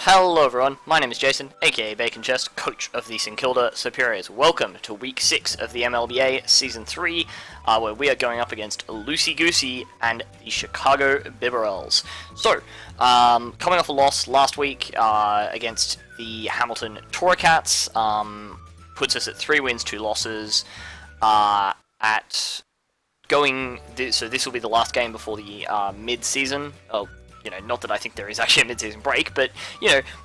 Hello everyone, my name is Jason, aka Bacon Chest, coach of the St Kilda Superiors. Welcome to week 6 of the MLBA Season 3, where we are going up against Loosey Goosey and the Chicago Bibarels. So, coming off a loss last week against the Hamilton Toracats, puts us at 3 wins, 2 losses, so this will be the last game before the mid-season. Not that I think there is actually a mid-season break, but,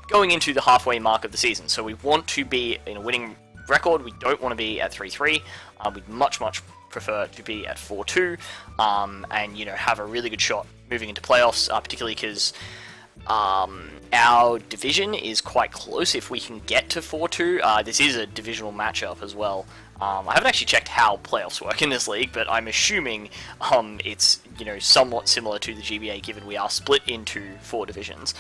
going into the halfway mark of the season. So we want to be in a winning record. We don't want to be at 3-3. We'd much prefer to be at 4-2, and, have a really good shot moving into playoffs, particularly because our division is quite close if we can get to 4-2. This is a divisional matchup as well. I haven't actually checked how playoffs work in this league, but I'm assuming it's somewhat similar to the GBA, given we are split into 4 divisions.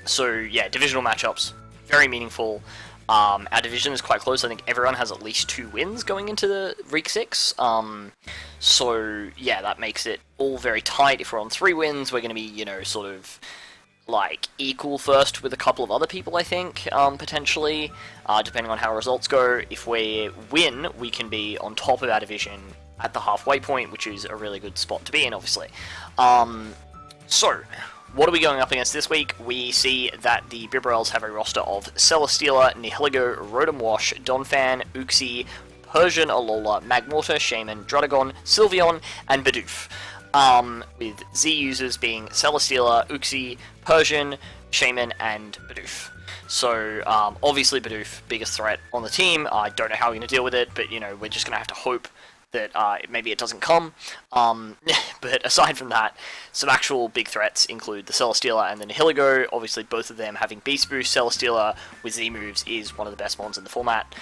So yeah, divisional matchups, very meaningful. Our division is quite close. I think everyone has at least 2 wins going into the week 6. So yeah, that makes it all very tight. If we're on 3 wins, we're going to be sort of like equal first with a couple of other people, I think, potentially, depending on how results go. If we win, we can be on top of our division at the halfway point, which is a really good spot to be in, obviously. So, what are we going up against this week? We see that the Bibarels have a roster of Celesteela, Nihiligo, Rotom Wash, Donphan, Uxie, Persian, Alola, Magmortar, Shaman, Druddigon, Sylveon, and Bidoof. With Z users being Celesteela, Uxie, Persian, Shaman, and Bidoof. So, obviously Bidoof, biggest threat on the team. I don't know how we're going to deal with it, but, we're just going to have to hope that maybe it doesn't come. But aside from that, some actual big threats include the Celesteela and the Nihiligo. Obviously, both of them having Beast Boost. Celesteela with Z moves is one of the best mons in the format.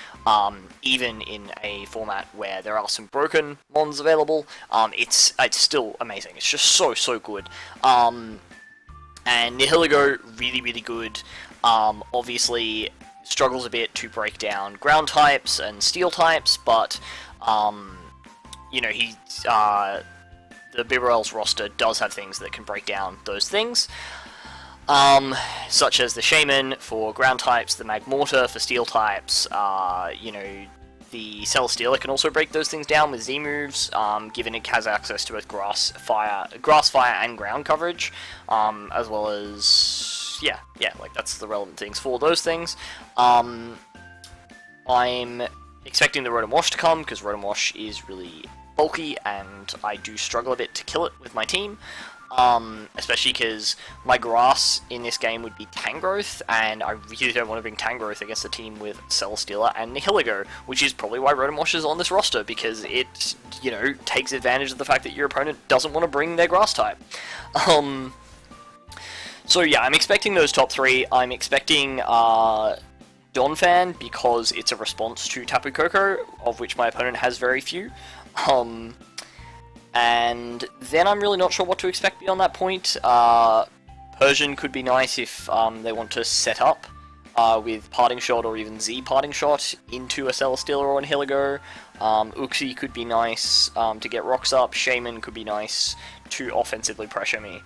Even in a format where there are some broken mons available, it's still amazing. It's just so good. And Nihiligo, really good. Obviously, struggles a bit to break down ground types and steel types, but the Bibarels roster does have things that can break down those things, such as the Shaman for ground types, the Magmortar for steel types. The Celesteela can also break those things down with Z moves, given it has access to both grass, fire, and ground coverage, as well as that's the relevant things for those things. I'm expecting the Rotom Wash to come, because Rotom Wash is really bulky, and I do struggle a bit to kill it with my team, especially because my grass in this game would be Tangrowth, and I really don't want to bring Tangrowth against a team with Celesteela and Nihiligo, which is probably why Rotom Wash is on this roster, because it, takes advantage of the fact that your opponent doesn't want to bring their grass type. So yeah, I'm expecting those top 3. I'm expecting Donphan, because it's a response to Tapu Koko, of which my opponent has very few. And then I'm really not sure what to expect beyond that point. Persian could be nice if they want to set up with Parting Shot or even Z Parting Shot into a Celesteela or an Nihiligo. Uxie could be nice to get rocks up. Shaman could be nice to offensively pressure me.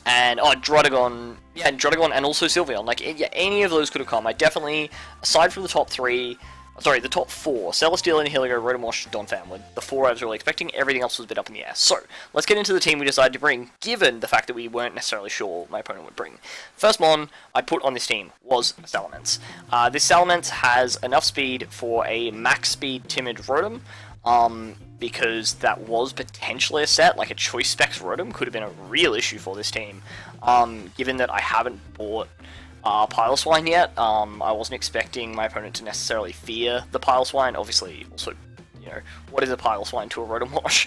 And Druddigon and also Sylveon. Any of those could have come. I definitely, aside from the top 4, Celesteela, Nihiligo, Rotom Wash, Donphan were the 4 I was really expecting. Everything else was a bit up in the air. So, let's get into the team we decided to bring, given the fact that we weren't necessarily sure my opponent would bring. First mon I put on this team was Salamence. This Salamence has enough speed for a max speed Timid Rotom, because that was potentially a set, like a Choice Specs Rotom could have been a real issue for this team. Given that I haven't bought Piloswine yet, I wasn't expecting my opponent to necessarily fear the Piloswine. Obviously, also, what is a Piloswine to a Rotom Wash?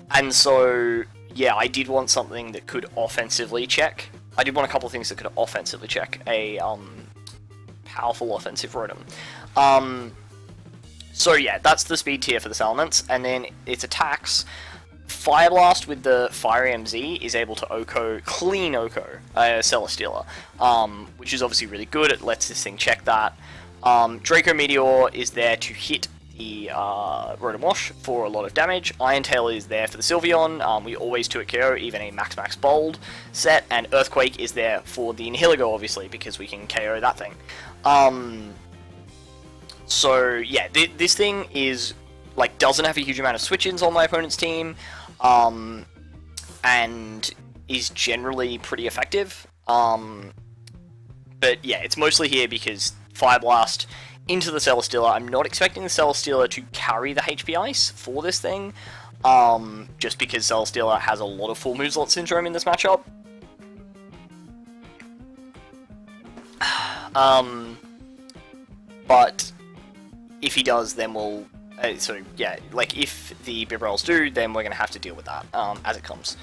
And so, yeah, I did want something that could offensively check. I did want a couple of things that could offensively check a powerful offensive Rotom. So yeah, that's the speed tier for the Salamence, and then its attacks. Fire Blast with the Fire MZ is able to clean Oko Celesteela, which is obviously really good. It lets this thing check that. Draco Meteor is there to hit the Rotom Wash for a lot of damage. Iron Tail is there for the Sylveon. We always 2-hit KO, even a Max Bold set, and Earthquake is there for the Nihilego, obviously, because we can KO that thing. So yeah, this thing is like doesn't have a huge amount of switch-ins on my opponent's team, and is generally pretty effective. But yeah, it's mostly here because Fire Blast into the Celesteela. I'm not expecting the Celesteela to carry the HP Ice for this thing, just because Celesteela has a lot of full move slot syndrome in this matchup. But if he does, then we'll... so yeah, like if the Bibarels do, then we're going to have to deal with that as it comes.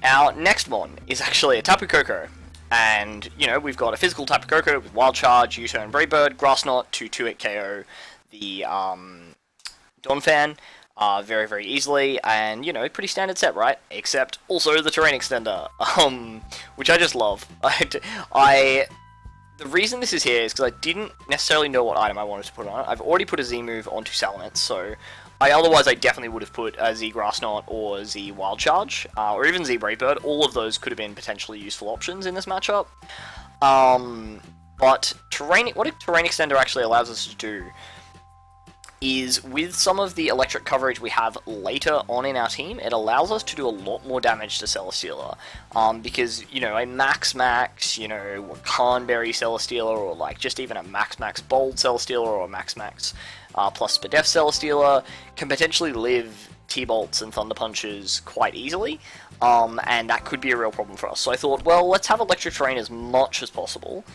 Our next mon is actually a Tapu Koko. And, you know, we've got a physical Tapu Koko with Wild Charge, U-Turn, Brave Bird, Grass Knot to 2-hit KO the Donphan very, very easily. And, you know, pretty standard set, right? Except also the Terrain Extender, which I just love. The reason this is here is because I didn't necessarily know what item I wanted to put on it. I've already put a Z move onto Salamence, so otherwise I definitely would have put a Z Grass Knot or Z Wild Charge, or even Z Brave Bird. All of those could have been potentially useful options in this matchup. But what a Terrain Extender actually allows us to do is, with some of the electric coverage we have later on in our team, it allows us to do a lot more damage to Celesteela. Because, you know, a Max, you know, Wakanberry Celesteela, or like just even a Max Bold Celesteela, or a Max plus Spadef Celesteela can potentially live T-Bolts and Thunder Punches quite easily, and that could be a real problem for us. So I thought, well, let's have Electric Terrain as much as possible,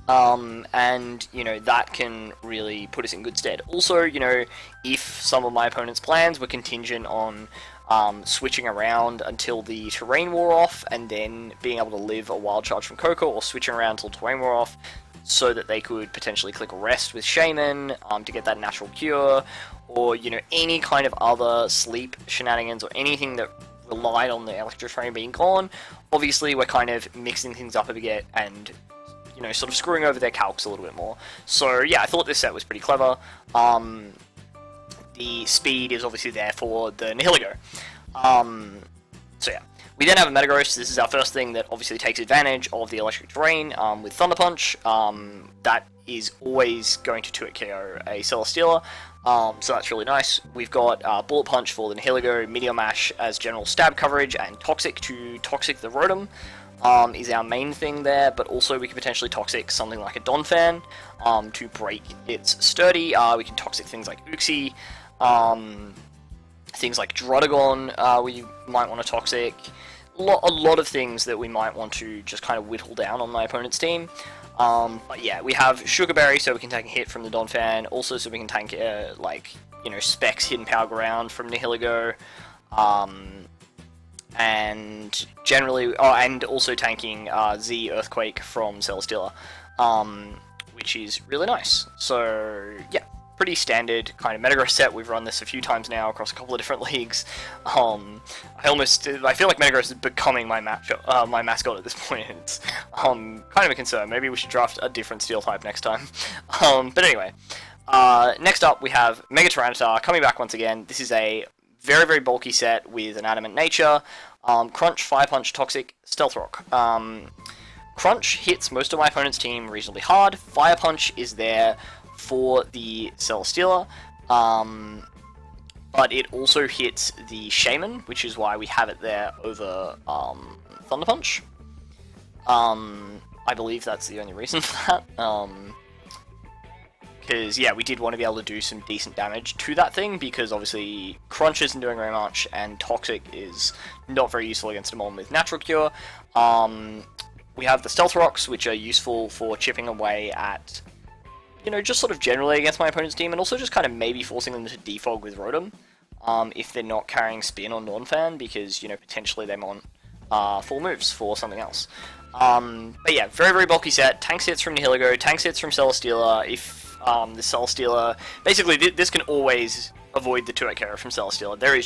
and, you know, that can really put us in good stead. Also, you know, if some of my opponent's plans were contingent on switching around until the Terrain wore off, and then being able to live a Wild Charge from Koko, or switching around until Terrain wore off, so that they could potentially click Rest with Shaman to get that natural cure, or, you know, any kind of other sleep shenanigans, or anything that relied on the Electric Terrain being gone. Obviously, we're kind of mixing things up a bit and, you know, sort of screwing over their calcs a little bit more. So yeah, I thought this set was pretty clever. The speed is obviously there for the Nihilego. So yeah. We then have a Metagross. This is our first thing that obviously takes advantage of the electric terrain with Thunder Punch. That is always going to 2-hit KO a Celesteela, so that's really nice. We've got Bullet Punch for the Nihilego, Meteor Mash as general stab coverage, and Toxic to Toxic the Rotom is our main thing there, but also we can potentially Toxic something like a Donphan to break its sturdy. We can Toxic things like Uxie, things like Druddigon we might want to Toxic. A lot of things that we might want to just kind of whittle down on my opponent's team. But yeah, we have Sugarberry, so we can take a hit from the Donphan, also so we can tank, like, you know, Specs Hidden Power Ground from Nihilego, and generally, and also tanking Z Earthquake from Celesteela, which is really nice. So yeah, pretty standard kind of Metagross set. We've run this a few times now across a couple of different leagues. I feel like Metagross is becoming my mascot at this point. It's kind of a concern. Maybe we should draft a different steel type next time. But anyway, next up we have Mega Tyranitar coming back once again. This is a very, very bulky set with an adamant nature. Crunch, Fire Punch, Toxic, Stealth Rock. Crunch hits most of my opponent's team reasonably hard. Fire Punch is there for the Celesteela, but it also hits the Shaman, which is why we have it there over Thunder Punch. I believe that's the only reason for that, because yeah, we did want to be able to do some decent damage to that thing, because obviously Crunch isn't doing very much, and Toxic is not very useful against a mon with Natural Cure. We have the Stealth Rocks, which are useful for chipping away at, you know, just sort of generally against my opponent's team, and also just kind of maybe forcing them to defog with Rotom, if they're not carrying Spin or Donphan, because, you know, potentially they want full moves for something else. But yeah, very, very bulky set. Tanks hits from Nihilego, tanks hits from Celesteela. If the Celesteela... Basically, this can always avoid the 2-hit KO from Celesteela. There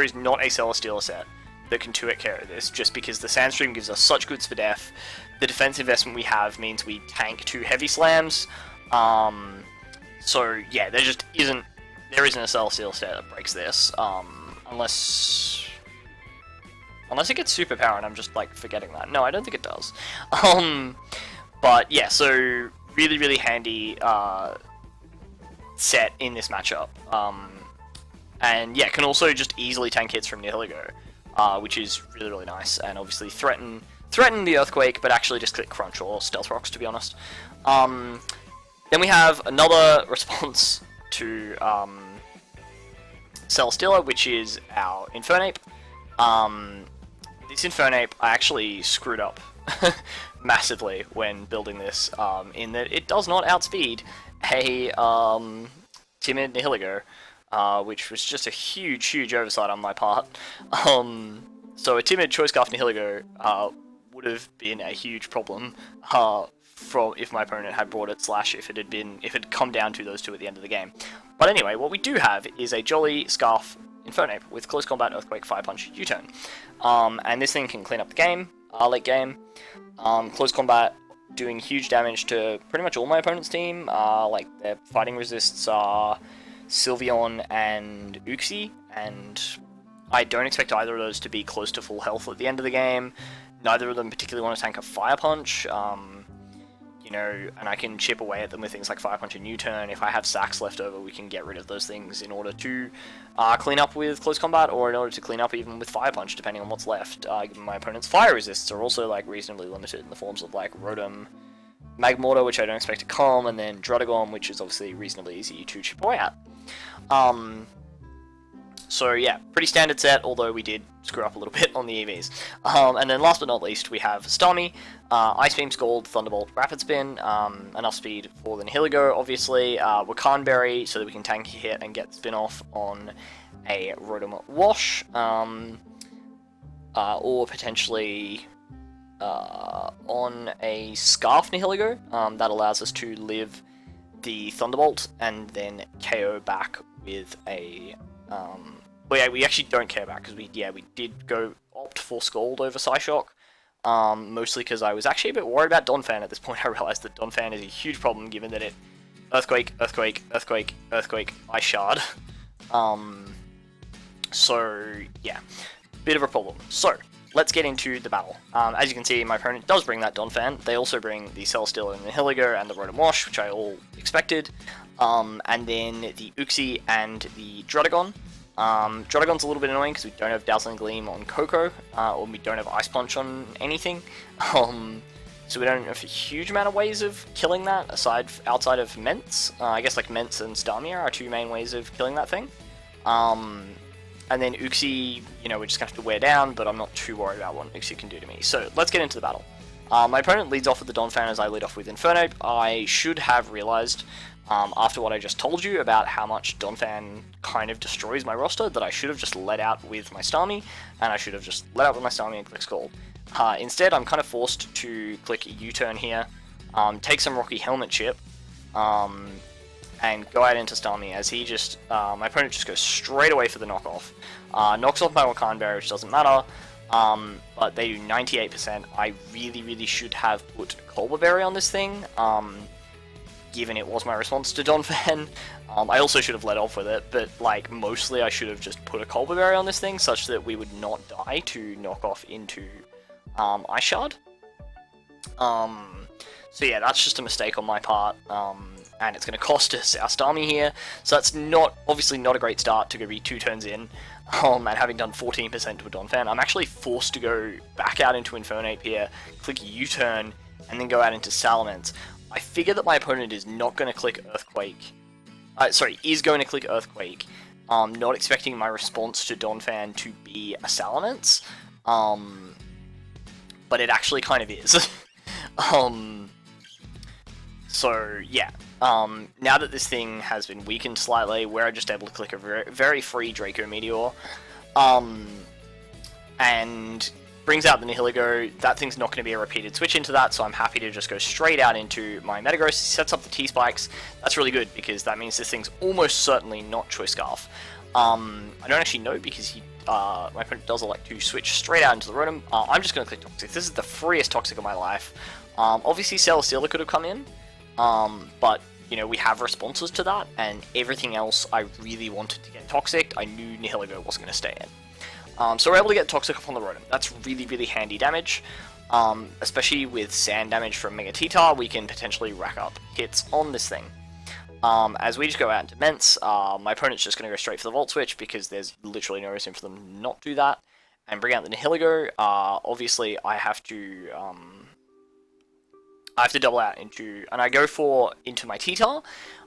is not a Celesteela set that can 2-hit KO this, just because the Sandstream gives us such good Spadef. The defense investment we have means we tank 2 Heavy Slams. So yeah, there there isn't a Celestial state that breaks this, unless it gets superpower and I'm just like forgetting that. No, I don't think it does. But yeah, so really, really handy set in this matchup. And yeah, can also just easily tank hits from Nihilego, which is really, really nice, and obviously threaten the Earthquake, but actually just click Crunch or Stealth Rocks, to be honest. Then we have another response to Celesteela, which is our Infernape. This Infernape I actually screwed up massively when building this, in that it does not outspeed a timid Nihilego, which was just a huge, huge oversight on my part. So a timid Choice Scarf Nihilego would have been a huge problem from if my opponent had brought it, slash if it had come down to those two at the end of the game. But anyway, what we do have is a Jolly Scarf Infernape with Close Combat, Earthquake, Fire Punch, U-Turn. And this thing can clean up the game, late game. Close Combat doing huge damage to pretty much all my opponent's team. Like their fighting resists are Sylveon and Uxie, and I don't expect either of those to be close to full health at the end of the game. Neither of them particularly want to tank a Fire Punch. You know, and I can chip away at them with things like Fire Punch and U-Turn. If I have sacks left over, we can get rid of those things in order to clean up with Close Combat, or in order to clean up even with Fire Punch, depending on what's left. Given my opponent's fire resists are also like reasonably limited in the forms of like Rotom, Magmortar, which I don't expect to come, and then Druddigon, which is obviously reasonably easy to chip away at. So yeah, pretty standard set, although we did screw up a little bit on the EVs. And then last but not least, we have Starmie, Ice Beam, Scald, Thunderbolt, Rapid Spin, enough speed for the Nihilego, obviously, Wakan Berry, so that we can tank hit and get spin off on a Rotom Wash, or potentially on a Scarf Nihilego, that allows us to live the Thunderbolt and then KO back with a... Well, yeah, we actually don't care back, because we did opt for Scald over Psyshock, mostly because I was actually a bit worried about Donphan at this point. I realized that Donphan is a huge problem, given that it Earthquake, Earthquake, Earthquake, Earthquake, Ice Shard. So, yeah, bit of a problem. So, let's get into the battle. As you can see, my opponent does bring that Donphan. They also bring the Celesteela and the Nihilego and the Rotom Wash, which I all expected. And then the Uxie and the Druddigon. Druddigon's a little bit annoying because we don't have Dazzling Gleam on Coco, or we don't have Ice Punch on anything. So we don't have a huge amount of ways of killing that, outside of Ments. I guess like Ments and Starmie are our two main ways of killing that thing. And then Uxie, you know, we're just going to have to wear down, but I'm not too worried about what Uxie can do to me. So let's get into the battle. My opponent leads off with the Donphan as I lead off with Infernape. I should have realized, after what I just told you about how much Donphan kind of destroys my roster, that I should have just let out with my Starmie, and I should have just let out with my Starmie and click Scald. Instead, I'm kind of forced to click U-Turn here, take some Rocky Helmet Chip, and go out into Starmie as he just, my opponent just goes straight away for the knockoff. Knocks off my Wakan Berry, which doesn't matter, but they do 98%. I really, really should have put Colbur Berry on this thing, given it was my response to Donphan. I also should have let off with it, but like mostly I should have just put a Colbur Berry on this thing such that we would not die to knock off into Ice Shard. So yeah, that's just a mistake on my part, and it's going to cost us our Starmie here. So that's obviously not a great start to go be 2 turns in, and having done 14% to a Donphan. I'm actually forced to go back out into Infernape here, click U-Turn, and then go out into Salamence. I figure that my opponent is not going to click Earthquake. Is going to click Earthquake. Not expecting my response to Donphan to be a Salamence. But it actually kind of is. So, yeah. Now that this thing has been weakened slightly, we're just able to click a very free Draco Meteor. And brings out the Nihilego. That thing's not going to be a repeated switch into that, so I'm happy to just go straight out into my Metagross. He sets up the T-Spikes. That's really good, because that means this thing's almost certainly not Choice Scarf. I don't actually know, because my opponent does elect to switch straight out into the Rotom. I'm just going to click Toxic. This is the freest Toxic of my life. Obviously Celesteela could have come in, but you know, we have responses to that, and everything else I really wanted to get Toxic, I knew Nihilego wasn't going to stay in. So we're able to get Toxic off on the Rotom. That's really, really handy damage. Especially with sand damage from Mega T-Tar, we can potentially rack up hits on this thing. As we just go out into Mence, my opponent's just going to go straight for the Volt Switch because there's literally no reason for them not to do that, and bring out the Nihilego. Obviously, I have to double out into, and I go into my T-Tar,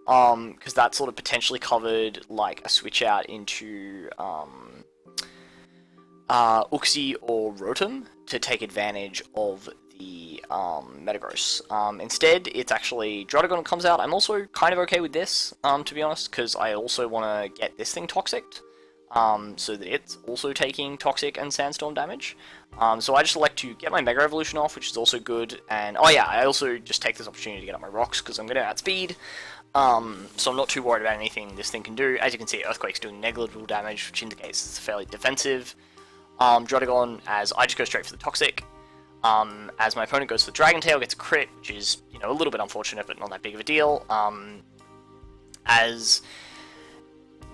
because that sort of potentially covered like a switch out into Uxie or Rotom to take advantage of the Metagross. Instead, it's actually Druddigon comes out. I'm also kind of okay with this, to be honest, because I also want to get this thing Toxic, so that it's also taking Toxic and Sandstorm damage. So I just elect to get my Mega Evolution off, which is also good, and oh yeah, I also just take this opportunity to get up my rocks, because I'm going to outspeed. So I'm not too worried about anything this thing can do. As you can see, Earthquake's doing negligible damage, which indicates it's fairly defensive. Druddigon, as I just go straight for the Toxic. As my opponent goes for the Dragon Tail, gets a crit, which is, you know, a little bit unfortunate, but not that big of a deal. As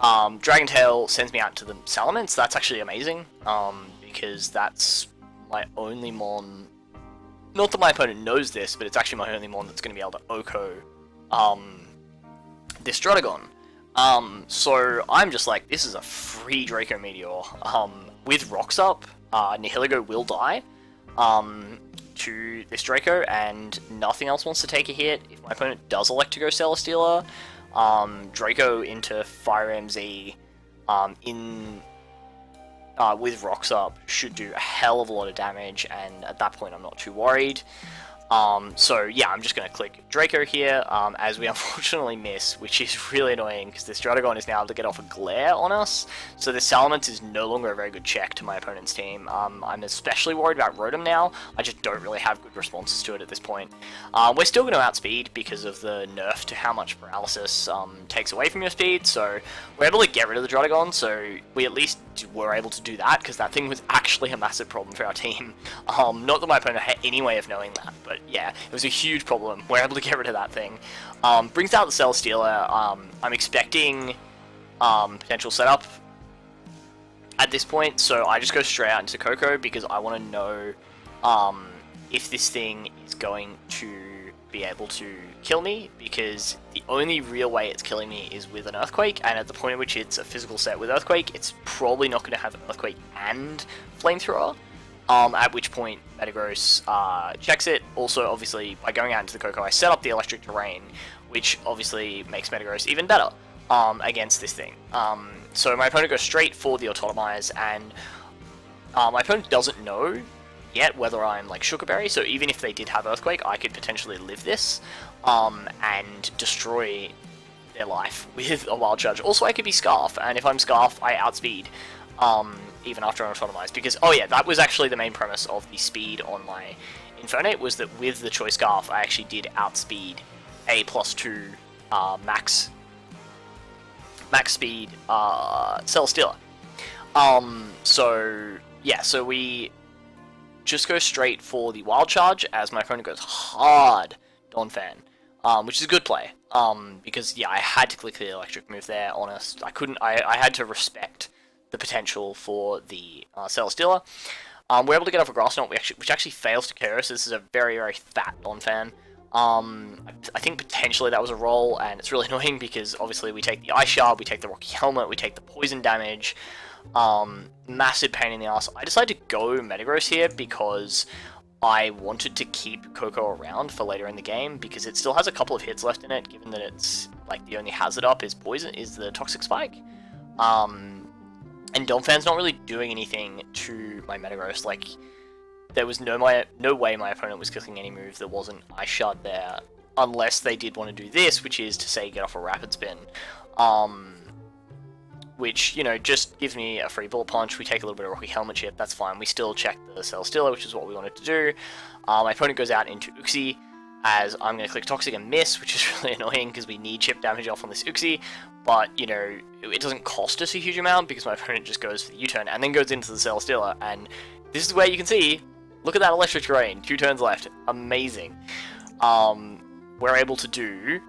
Dragon Tail sends me out to the Salamence, that's actually amazing, because that's my only Mon. Not that my opponent knows this, but it's actually my only Mon that's going to be able to Oko this Druddigon. So I'm just like, this is a free Draco Meteor. With Rocks up, Nihilego will die to this Draco, and nothing else wants to take a hit. If my opponent does elect to go Celesteela, Draco into Fire MZ with Rocks up should do a hell of a lot of damage, and at that point I'm not too worried. So yeah, I'm just going to click Draco here, as we unfortunately miss, which is really annoying, because this Druddigon is now able to get off a Glare on us, so the Salamence is no longer a very good check to my opponent's team. I'm especially worried about Rotom now. I just don't really have good responses to it at this point. We're still going to outspeed because of the nerf to how much Paralysis takes away from your speed, so we're able to get rid of the Druddigon, so we at least were able to do that, because that thing was actually a massive problem for our team. Not that my opponent had any way of knowing that, but yeah, it was a huge problem. We're able to get rid of that thing. Brings out the Celesteela. I'm expecting potential setup at this point, so I just go straight out into Coco because I want to know if this thing is going to be able to kill me, because the only real way it's killing me is with an Earthquake, and at the point at which it's a physical set with Earthquake, it's probably not going to have Earthquake and Flamethrower. At which point Metagross checks it. Also, obviously, by going out into the Coco, I set up the Electric Terrain, which obviously makes Metagross even better against this thing. So my opponent goes straight for the Autotomize, and my opponent doesn't know yet whether I'm like Sugar Berry, so even if they did have Earthquake, I could potentially live this and destroy their life with a Wild Charge. Also, I could be Scarf, and if I'm Scarf, I outspeed. Even after I'm autonomized, because, oh yeah, that was actually the main premise of the speed on my Infernape, was that with the Choice Scarf, I actually did outspeed a +2 max speed Celesteela. So yeah, so we just go straight for the Wild Charge, as my opponent goes hard Donphan, which is a good play, because yeah, I had to click the electric move there, honest. I had to respect the potential for the Celesteela. We're able to get off a Grass Knot, which actually fails to KO, so this is a very, very fat Donphan. I think potentially that was a roll, and it's really annoying because obviously we take the Ice Shard, we take the Rocky Helmet, we take the poison damage. Massive pain in the ass. I decided to go Metagross here because I wanted to keep Coco around for later in the game, because it still has a couple of hits left in it, given that it's like the only hazard up is poison, is the Toxic Spike. And Donphan's not really doing anything to my Metagross. Like, there was no way my opponent was clicking any move that wasn't Ice Shard there, unless they did want to do this, which is to say get off a Rapid Spin. Which, you know, just gives me a free Bullet Punch. We take a little bit of Rocky Helmet chip, that's fine. We still check the Celesteela, which is what we wanted to do. My opponent goes out into Uxie, as I'm going to click Toxic and miss, which is really annoying because we need chip damage off on this Uxie. But, you know, it doesn't cost us a huge amount because my opponent just goes for the U-turn and then goes into the Celesteela. And this is where you can see, look at that Electric Terrain, 2 turns left. Amazing. We're able to do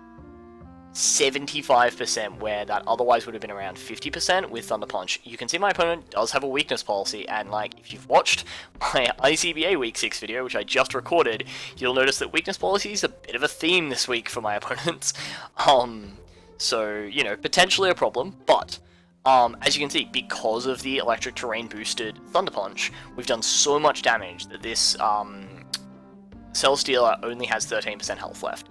75% where that otherwise would have been around 50% with Thunder Punch. You can see my opponent does have a weakness policy, and like if you've watched my ICBA Week 6 video, which I just recorded, you'll notice that weakness policy is a bit of a theme this week for my opponents. So, you know, potentially a problem, but as you can see, because of the electric terrain boosted Thunder Punch, we've done so much damage that this Cell Stealer only has 13% health left.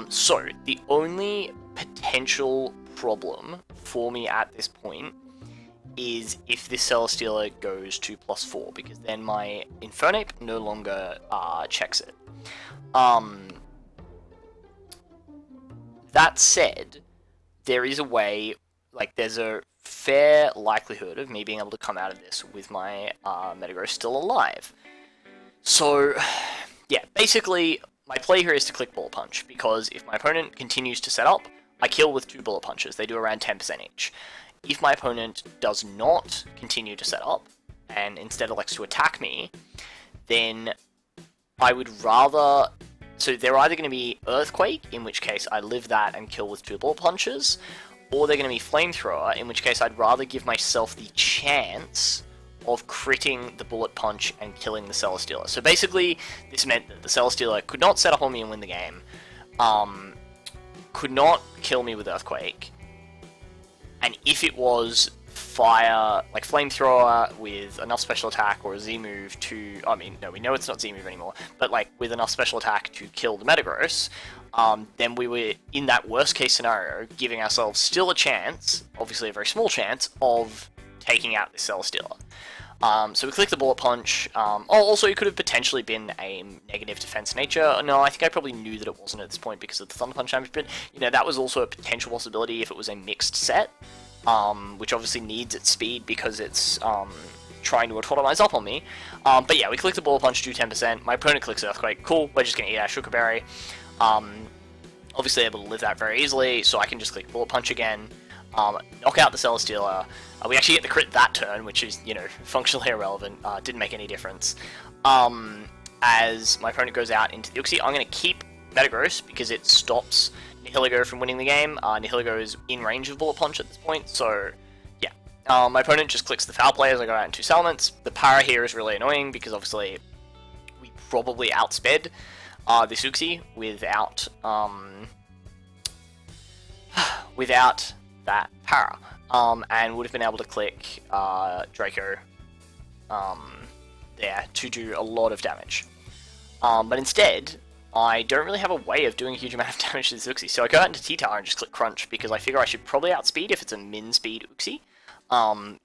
So, the only potential problem for me at this point is if this Cell Stealer goes to +4, because then my Infernape no longer checks it. That said, there is a way, like there's a fair likelihood of me being able to come out of this with my Metagross still alive. So, yeah, basically, my play here is to click Bullet Punch, because if my opponent continues to set up, I kill with 2 Bullet Punches. They do around 10% each. If my opponent does not continue to set up, and instead elects to attack me, then I would rather... So they're either going to be Earthquake, in which case I live that and kill with 2 Bullet Punches, or they're going to be Flamethrower, in which case I'd rather give myself the chance of critting the Bullet Punch and killing the Celesteela. So basically, this meant that the Celesteela could not set up on me and win the game, could not kill me with Earthquake, and if it was fire, like Flamethrower with enough special attack or a Z-move to, I mean, no, we know it's not Z-move anymore, but like with enough special attack to kill the Metagross, then we were, in that worst case scenario, giving ourselves still a chance, obviously a very small chance, of taking out this Celesteela. So we click the Bullet Punch. Also, it could have potentially been a negative defense nature. No, I think I probably knew that it wasn't at this point because of the Thunder Punch damage, but, you know, that was also a potential possibility if it was a mixed set, which obviously needs its speed because it's trying to autotomize up on me. But yeah, we click the Bullet Punch, do 10%. My opponent clicks Earthquake. Cool, we're just going to eat our Sugar Berry. Obviously able to live that very easily, so I can just click Bullet Punch again, knock out the Celesteela. We actually get the crit that turn, which is, you know, functionally irrelevant, didn't make any difference. As my opponent goes out into the Uxie, I'm going to keep Metagross because it stops Nihilego from winning the game. Nihilego is in range of Bullet Punch at this point, so yeah. My opponent just clicks the Foul Play as I go out into Salamence. The Para here is really annoying because obviously we probably outsped this Uxie without without that Para. And would have been able to click Draco there to do a lot of damage. But instead, I don't really have a way of doing a huge amount of damage to this Uxie, so I go out into T-Tar and just click Crunch, because I figure I should probably outspeed if it's a min-speed Uxie.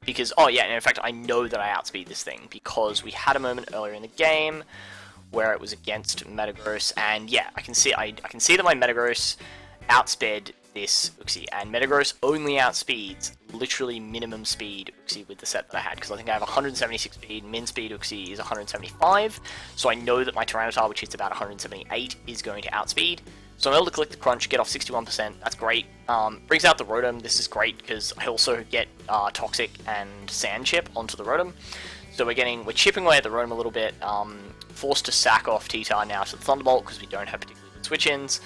Because, oh yeah, and in fact I know that I outspeed this thing, because we had a moment earlier in the game where it was against Metagross, and yeah, I can see that my Metagross outsped this Uxie, and Metagross only outspeeds literally minimum speed Uxie with the set that I had, because I think I have 176 speed, min speed Uxie is 175, so I know that my Tyranitar, which hits about 178, is going to outspeed. So I'm able to click the Crunch, get off 61%, that's great. Brings out the Rotom, this is great because I also get Toxic and Sand Chip onto the Rotom. So we're chipping away at the Rotom a little bit, forced to sack off T-Tar now to the Thunderbolt because we don't have particularly good switch-ins.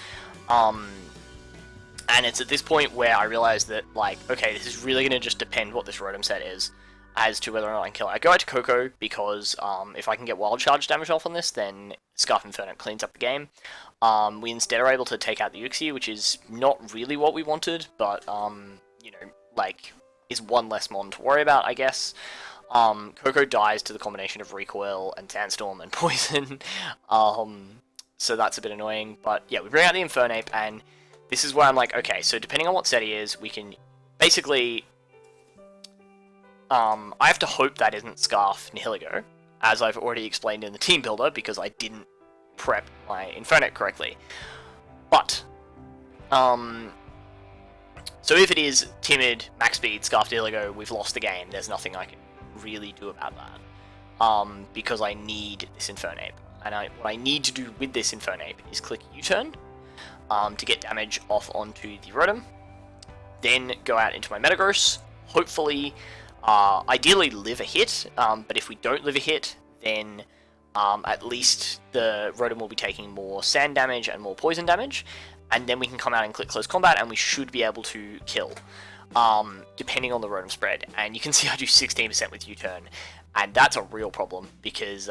And it's at this point where I realize that, like, okay, this is really going to just depend what this Rotom set is as to whether or not I can kill it. I go out to Coco because if I can get Wild Charge damage off on this, then Scarf Inferno cleans up the game. We instead are able to take out the Uxie, which is not really what we wanted, but, you know, like, is one less mon to worry about, I guess. Coco dies to the combination of Recoil and Sandstorm and Poison, so that's a bit annoying, but yeah, we bring out the Infernape, and this is where I'm like, okay, so depending on what set he is, we can basically... I have to hope that isn't Scarf Nihilego, as I've already explained in the team builder, because I didn't prep my Infernape correctly. But, so if it is Timid, Max Speed, Scarf Nihilego, we've lost the game, there's nothing I can really do about that. Because I need this Infernape. And what I need to do with this Infernape is click U-turn, to get damage off onto the Rotom, then go out into my Metagross, hopefully, ideally live a hit, but if we don't live a hit, then at least the Rotom will be taking more sand damage and more poison damage, and then we can come out and click close combat, and we should be able to kill, depending on the Rotom spread. And you can see I do 16% with U-turn, and that's a real problem, because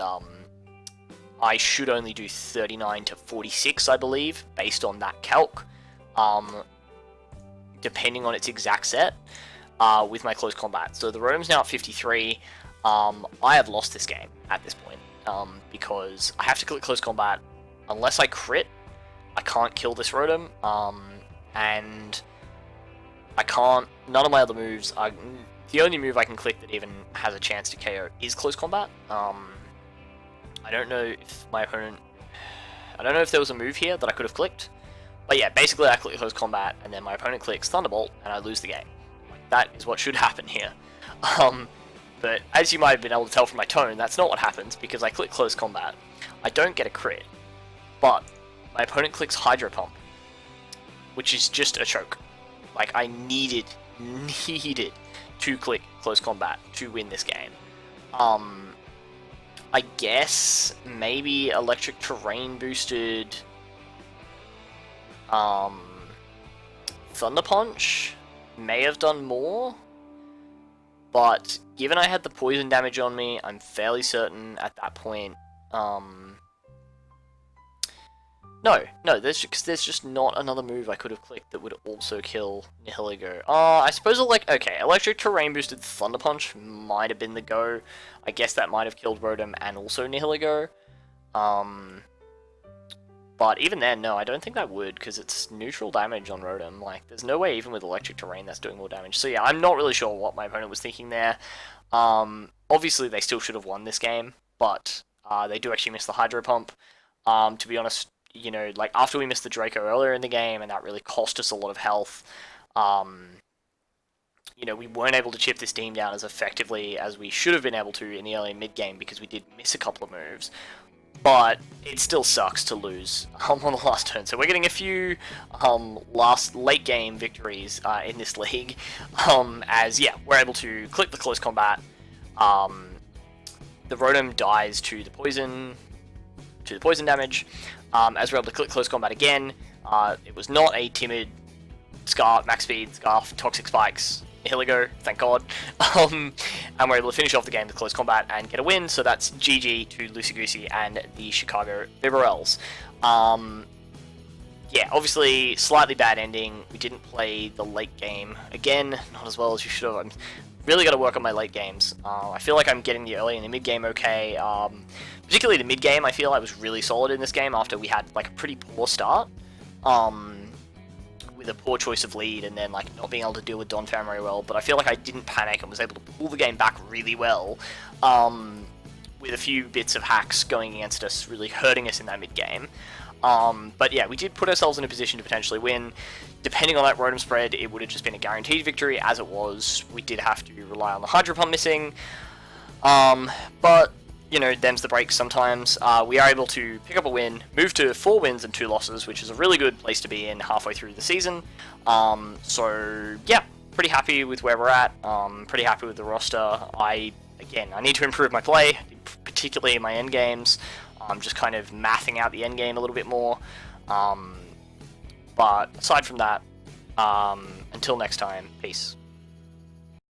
I should only do 39 to 46, I believe, based on that calc, depending on its exact set, with my close combat. So the Rotom's now at 53. I have lost this game at this point, because I have to click close combat. Unless I crit, I can't kill this Rotom, and I can't, none of my other moves, the only move I can click that even has a chance to KO is close combat. I don't know if my opponent, I don't know if there was a move here that I could have clicked, but yeah, basically I click close combat, and then my opponent clicks Thunderbolt, and I lose the game. That is what should happen here. But as you might have been able to tell from my tone, that's not what happens, because I click close combat, I don't get a crit, but my opponent clicks Hydro Pump, which is just a choke. Like, I needed to click close combat to win this game. I guess maybe Electric Terrain boosted Thunder Punch may have done more, but given I had the poison damage on me, I'm fairly certain at that point, no, there's just not another move I could have clicked that would also kill Nihilego. I suppose, Electric Terrain boosted Thunder Punch might have been the go. I guess that might have killed Rotom and also Nihilego. But even then, no, I don't think that would, because it's neutral damage on Rotom. Like, there's no way even with Electric Terrain that's doing more damage. So yeah, I'm not really sure what my opponent was thinking there. Obviously, they still should have won this game, but they do actually miss the Hydro Pump. To be honest, you know, like, after we missed the Draco earlier in the game, and that really cost us a lot of health, you know, we weren't able to chip this team down as effectively as we should have been able to in the early mid-game, because we did miss a couple of moves. But it still sucks to lose on the last turn. So we're getting a few late game victories in this league, as, yeah, we're able to click the close combat. The Rotom dies to the poison damage. As we're able to click close combat again, it was not a timid Scarf, Max Speed, Scarf, Toxic Spikes, Nihilego, thank god. And we're able to finish off the game with close combat and get a win, so that's GG to Lucy Goosey and the Chicago Bibarels. Yeah, obviously, slightly bad ending. We didn't play the late game. Again, not as well as you should have. I'm really got to work on my late games. I feel like I'm getting the early and the mid game okay. Particularly the mid game, I feel I was really solid in this game after we had like a pretty poor start. With a poor choice of lead, and then like not being able to deal with Donphan very well, but I feel like I didn't panic and was able to pull the game back really well, with a few bits of hacks going against us, really hurting us in that mid game. But yeah, we did put ourselves in a position to potentially win. Depending on that Rotom spread, it would have just been a guaranteed victory. As it was, we did have to rely on the Hydro Pump missing, but you know, them's the breaks sometimes. We are able to pick up a win, move to 4 wins and 2 losses, which is a really good place to be in halfway through the season. So yeah, pretty happy with where we're at. Pretty happy with the roster. I need to improve my play, particularly in my end games. I'm just kind of mathing out the end game a little bit more. But aside from that, until next time, peace.